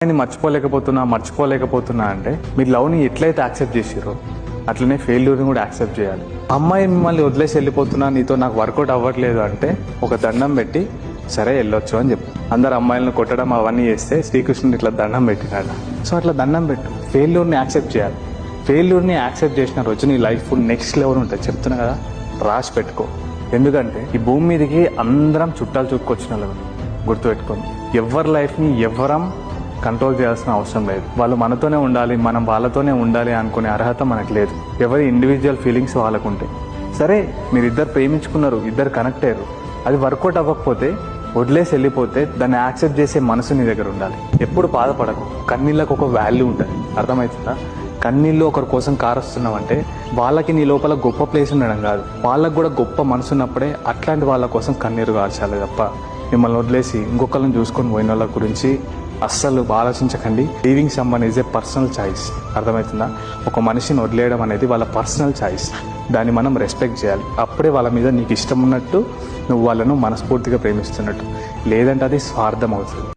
నేను మర్చిపోలేకపోతున్నా అంటే మీరు లవ్ని ఎట్లయితే యాక్సెప్ట్ చేసిరో అట్లనే ఫెయిల్యూర్ని కూడా యాక్సెప్ట్ చేయాలి. అమ్మాయి మిమ్మల్ని వదిలేసి వెళ్ళిపోతున్నా, నీతో నాకు వర్కౌట్ అవ్వట్లేదు అంటే ఒక దండం పెట్టి సరే వెళ్ళొచ్చు అని చెప్పు. అందరు అమ్మాయిలను కొట్టడం అవన్నీ చేస్తే శ్రీకృష్ణుడు ఇట్లా దండం పెట్టినాడు. సో అట్లా దండం పెట్టు. ఫెయిల్యూర్ని యాక్సెప్ట్ చేయాలి. ఫెయిల్యూర్ని యాక్సెప్ట్ చేసిన రోజు నీ లైఫ్ నెక్స్ట్ లెవెల్ ఉంటుంది. చెప్తున్నా కదా, రాసి పెట్టుకో. ఎందుకంటే ఈ భూమి మీదకి అందరం చుట్టాలు చుట్టుకొచ్చిన వాళ్ళు. గుర్తుపెట్టుకోండి, ఎవరి లైఫ్ని ఎవరం కంట్రోల్ చేయాల్సిన అవసరం లేదు. వాళ్ళు మనతోనే ఉండాలి, మనం వాళ్ళతోనే ఉండాలి అనుకునే అర్హత మనకు లేదు. ఎవరి ఇండివిజువల్ ఫీలింగ్స్ వాళ్ళకు ఉంటాయి. సరే, మీరు ఇద్దరు ప్రేమించుకున్నారు, ఇద్దరు కనెక్ట్ అయ్యారు, అది వర్కౌట్ అవ్వకపోతే వదిలేసి వెళ్ళిపోతే దాన్ని యాక్సెప్ట్ చేసే మనసు నీ దగ్గర ఉండాలి. ఎప్పుడు బాధపడకు. కన్నీళ్ళకు ఒక వాల్యూ ఉంటుంది, అర్థమవుతుందా? కన్నీళ్ళు ఒకరి కోసం కారస్తున్నావంటే వాళ్ళకి నీ లోపల గొప్ప ప్లేస్ ఉండడం కాదు, వాళ్ళకు కూడా గొప్ప మనసు ఉన్నప్పుడే అట్లాంటి వాళ్ళ కోసం కన్నీరు కార్చాలి తప్ప మిమ్మల్ని వదిలేసి ఇంకొకరిని చూసుకొని పోయిన వాళ్ళ గురించి అస్సలు ఆలోచించకండి. Leaving someone is a personal choice. అర్థమవుతుందా? ఒక మనిషిని వదిలేయడం అనేది వాళ్ళ పర్సనల్ చాయిస్. దాన్ని మనం రెస్పెక్ట్ చేయాలి. అప్పుడే వాళ్ళ మీద నీకు ఇష్టం ఉన్నట్టు నువ్వు వాళ్ళను మనస్ఫూర్తిగా ప్రేమిస్తున్నట్టు. లేదంటే అది స్వార్థం అవుతుంది.